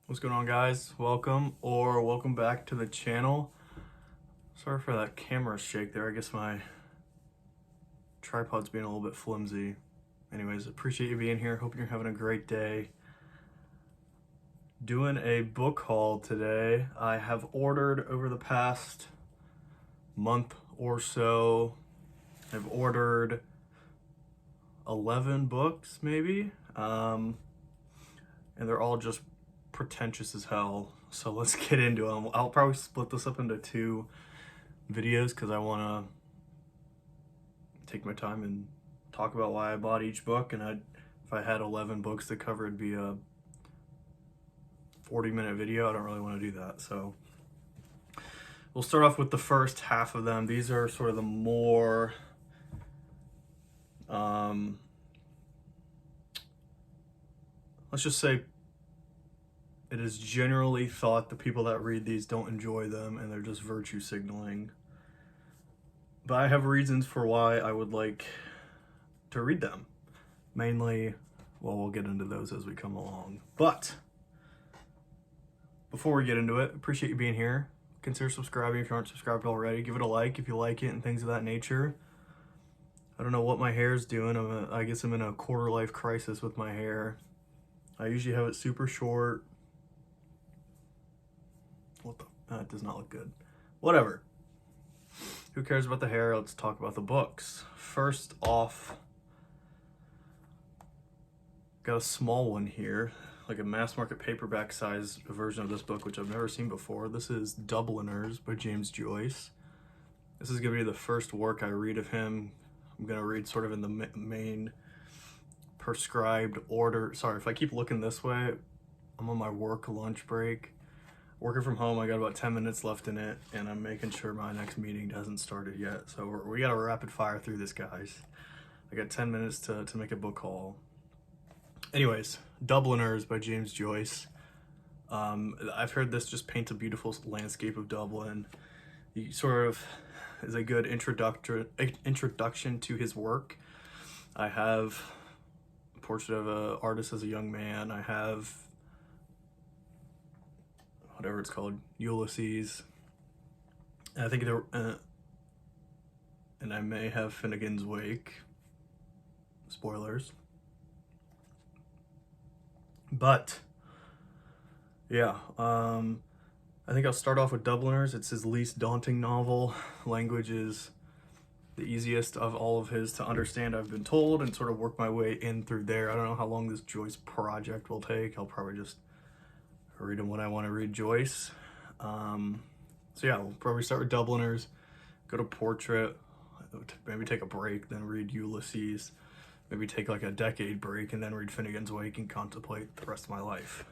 What's going on, guys? Welcome back to the channel. Sorry for that camera shake there. I guess my tripod's being a little bit flimsy. Anyways, appreciate you being here. Hope you're having a great day. Doing a book haul today. I have ordered over the past month or so. I've ordered 11 books maybe. And they're all just pretentious as hell, so let's get into them. I'll probably split this up into two videos because I want to take my time and talk about why I bought each book. And if I had 11 books to cover, it'd be a 40-minute video. I don't really want to do that, so we'll start off with the first half of them. These are sort of the more let's just say it is generally thought the people that read these don't enjoy them and they're just virtue signaling. But I have reasons for why I would like to read them. Mainly, well, we'll get into those as we come along. But before we get into it, appreciate you being here. Consider subscribing if you aren't subscribed already. Give it a like if you like it and things of that nature. I don't know what my hair is doing. I guess I'm in a quarter life crisis with my hair. I usually have it super short. That does not look good. Whatever. Who cares about the hair? Let's talk about the books. First off, got a small one here, like a mass market paperback size version of this book, which I've never seen before. This is Dubliners by James Joyce. This is going to be the first work I read of him. I'm going to read sort of in the main prescribed order. Sorry, if I keep looking this way, I'm on my work lunch break. Working from home, I got about 10 minutes left in it, and I'm making sure my next meeting hasn't started yet. So we got to rapid fire through this, guys. I got 10 minutes to make a book haul. Anyways, Dubliners by James Joyce. I've heard this just paints a beautiful landscape of Dublin. He sort of is a good introduction to his work. I have a portrait of an artist as a young man. I have whatever it's called, Ulysses. And I think there, and I may have Finnegan's Wake. Spoilers. But yeah, I think I'll start off with Dubliners. It's his least daunting novel. Language is the easiest of all of his to understand, I've been told, and sort of work my way in through there. I don't know how long this Joyce project will take. I'll probably just read them when I want to read Joyce. So yeah, we'll probably start with Dubliners, go to Portrait, maybe take a break, then read Ulysses, maybe take like a decade break, and then read Finnegan's Wake and contemplate the rest of my life.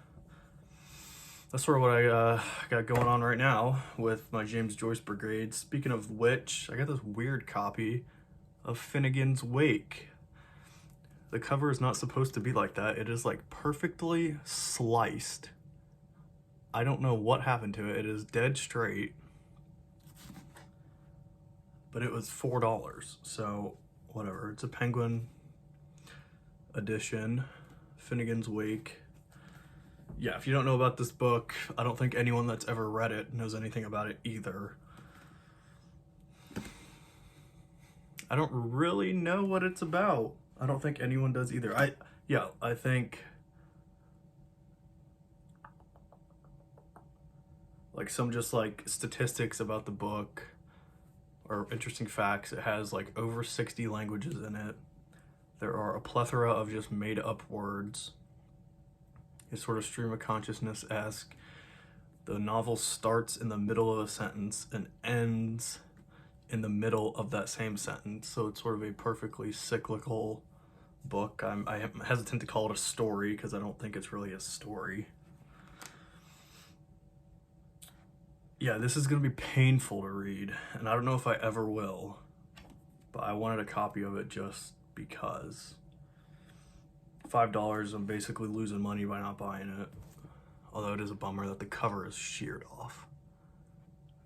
That's sort of what I got going on right now with my James Joyce brigade. Speaking of which, I got this weird copy of Finnegan's Wake. The cover is not supposed to be like that. It is like perfectly sliced. I don't know what happened to it. It is dead straight. But it was $4. So whatever. It's a Penguin edition. Finnegan's Wake. Yeah, if you don't know about this book, I don't think anyone that's ever read it knows anything about it either. I don't really know what it's about. I don't think anyone does either. I think like some just like statistics about the book or interesting facts. It has like over 60 languages in it. There are a plethora of just made up words. It's sort of stream of consciousness-esque. The novel starts in the middle of a sentence and ends in the middle of that same sentence. So it's sort of a perfectly cyclical book. I am hesitant to call it a story because I don't think it's really a story. Yeah, this is going to be painful to read, and I don't know if I ever will, but I wanted a copy of it just because. $5, I'm basically losing money by not buying it, although it is a bummer that the cover is sheared off.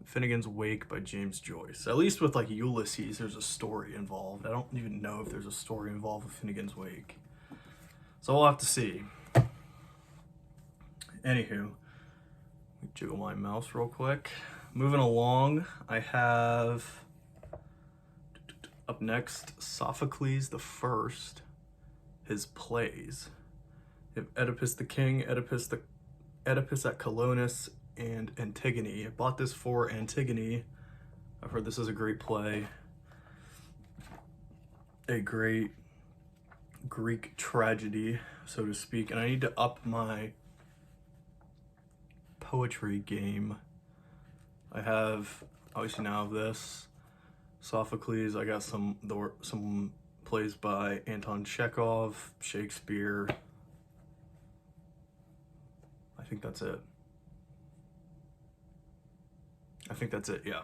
Finnegan's Wake by James Joyce. At least with like Ulysses, there's a story involved. I don't even know if there's a story involved with Finnegan's Wake, so we'll have to see. Anywho, jiggle my mouse real quick. Moving along, I have up next Sophocles the First, his plays. You have Oedipus the King, Oedipus at Colonus, and Antigone. I bought this for Antigone. I've heard this is a great play, a great Greek tragedy, so to speak, and I need to up my poetry game. I have, obviously now this, Sophocles. I got some plays by Anton Chekhov, Shakespeare. I think that's it. Yeah.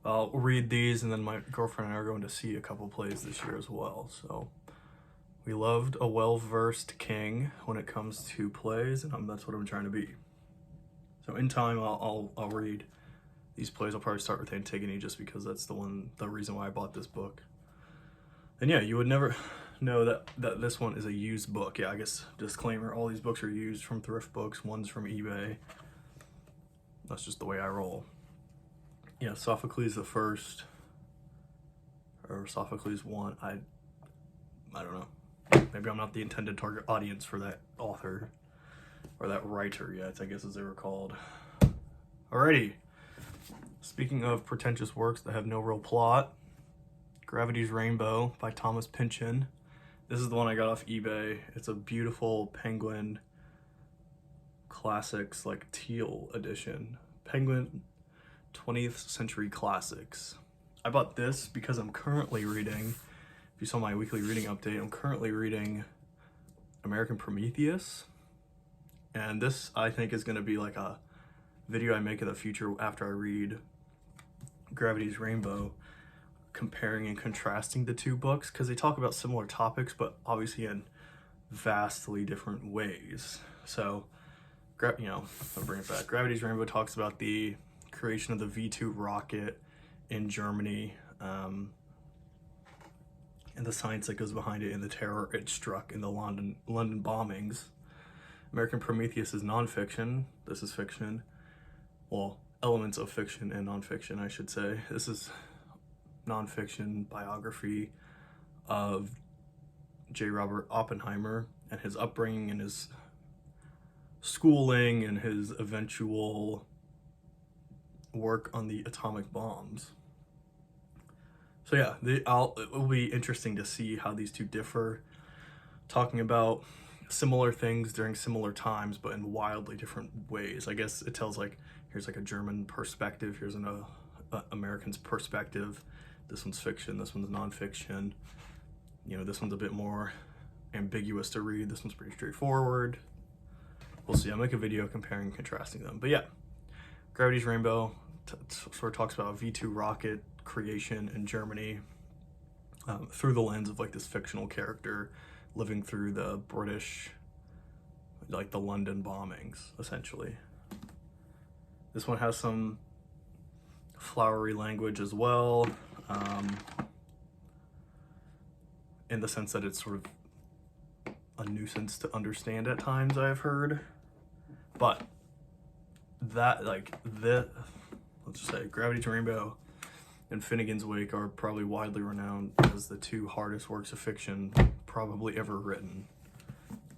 I'll read these, and then my girlfriend and I are going to see a couple plays this year as well. So we loved a well-versed king when it comes to plays, and that's what I'm trying to be. So in time, I'll read these plays. I'll probably start with Antigone just because that's the reason why I bought this book. And yeah, you would never know that this one is a used book. Yeah, I guess disclaimer, all these books are used from thrift books, one's from eBay. That's just the way I roll. Yeah, Sophocles the First, or Sophocles One. I don't know. Maybe I'm not the intended target audience for that author or that writer yet, I guess as they were called. Alrighty. Speaking of pretentious works that have no real plot, Gravity's Rainbow by Thomas Pynchon. This is the one I got off eBay. It's a beautiful Penguin Classics, like teal edition. Penguin 20th Century Classics. I bought this because I'm currently reading, if you saw my weekly reading update, I'm currently reading American Prometheus. And this, I think, is going to be like a video I make in the future after I read Gravity's Rainbow, comparing and contrasting the two books, because they talk about similar topics, but obviously in vastly different ways. So, I'll bring it back. Gravity's Rainbow talks about the creation of the V2 rocket in Germany, and the science that goes behind it and the terror it struck in the London bombings. American Prometheus is nonfiction. This is fiction. Well, elements of fiction and nonfiction, I should say. This is nonfiction biography of J. Robert Oppenheimer and his upbringing and his schooling and his eventual work on the atomic bombs. So yeah, it will be interesting to see how these two differ, talking about similar things during similar times, but in wildly different ways. I guess it tells, like, here's like a German perspective, here's an American's perspective. This one's fiction, this one's nonfiction. This one's a bit more ambiguous to read. This one's pretty straightforward. We'll see. I'll make a video comparing and contrasting them. But yeah, Gravity's Rainbow sort of talks about V2 rocket creation in Germany through the lens of like this fictional character living through the British, like the London bombings, essentially. This one has some flowery language as well, in the sense that it's sort of a nuisance to understand at times, I've heard. But let's just say Gravity's Rainbow and Finnegan's Wake are probably widely renowned as the two hardest works of fiction probably ever written.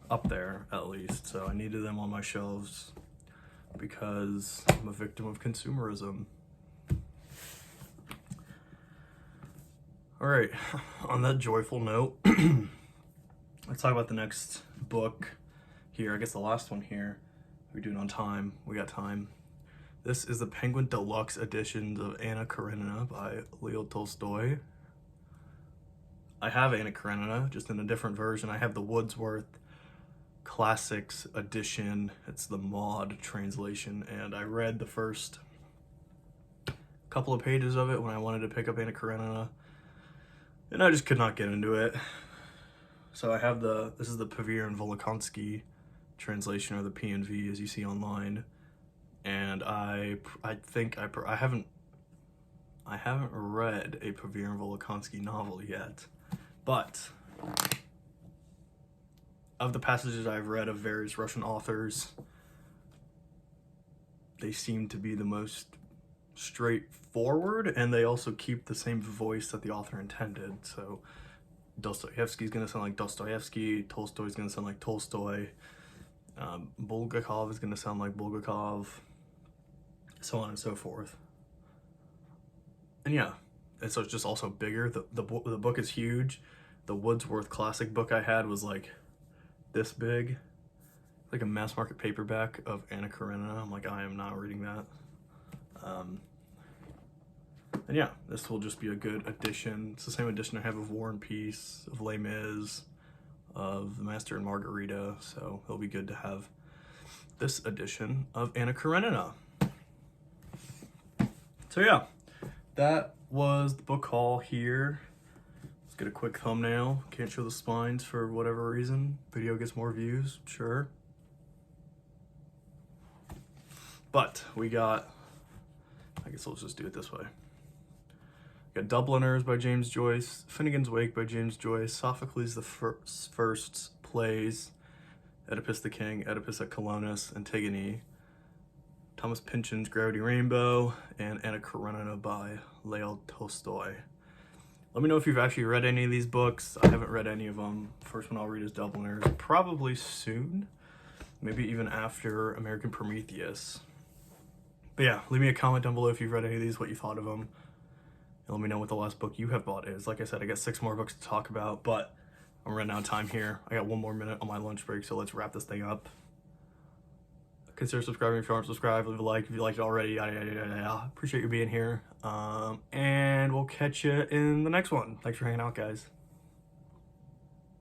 Up there, at least. So I needed them on my shelves because I'm a victim of consumerism. Alright, on that joyful note, let's talk about the next book here. I guess the last one here. We're doing on time. We got time. This is the Penguin Deluxe editions of Anna Karenina by Leo Tolstoy. I have Anna Karenina, just in a different version. I have the Wordsworth Classics edition. It's the mod translation, and I read the first couple of pages of it when I wanted to pick up Anna Karenina, and I just could not get into it. So I have this is the Pavir and Volokhonsky translation, or the PNV as you see online, and I haven't read a Pavir and Volokhonsky novel yet, but of the passages I've read of various Russian authors, they seem to be the most straightforward, and they also keep the same voice that the author intended. So Dostoevsky's gonna sound like Dostoevsky, Tolstoy's gonna sound like Tolstoy, Bulgakov is gonna sound like Bulgakov, so on and so forth. And yeah, and so it's just also bigger. The book is huge. The Wordsworth classic book I had was like this big, like a mass market paperback of Anna Karenina. I'm like, I am not reading that. And yeah, this will just be a good addition. It's the same edition I have of War and Peace, of Les Mis, of The Master and Margarita, so it'll be good to have this edition of Anna Karenina. So yeah, that was the book haul here. Let's get a quick thumbnail. Can't show the spines for whatever reason. Video gets more views, sure. But we got, I guess let's just do it this way. We got Dubliners by James Joyce, Finnegan's Wake by James Joyce, Sophocles the First's plays, Oedipus the King, Oedipus at Colonus, Antigone, Thomas Pynchon's Gravity Rainbow, and Anna Karenina by Leo Tolstoy. Let me know if you've actually read any of these books. I haven't read any of them. First one I'll read is Dubliners, probably soon, maybe even after American Prometheus. But yeah, leave me a comment down below if you've read any of these, what you thought of them. And let me know what the last book you have bought is. Like I said, I got 6 more books to talk about, but I'm running out of time here. I got 1 more minute on my lunch break, so let's wrap this thing up. Consider subscribing if you aren't subscribed. Leave a like if you liked it already. Yada, yada, yada, yada. Appreciate you being here. And we'll catch you in the next one. Thanks for hanging out, guys.